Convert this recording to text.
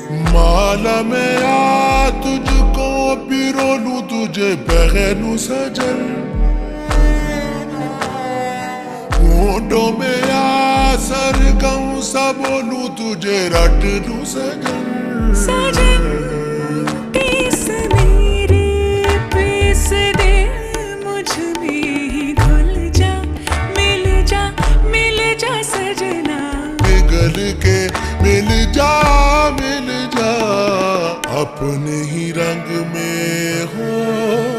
माला में आ तुझको पिरो लूं तुझे बहनू सजन, होंठों में आ सरगम सा बोलूं तुझे रट लूं सजन। सजन पीस मेरे पीस दे, मुझ में ही घुल जा, मिल जा सजना। पिघल के मिल जा अपने ही रंग में हो।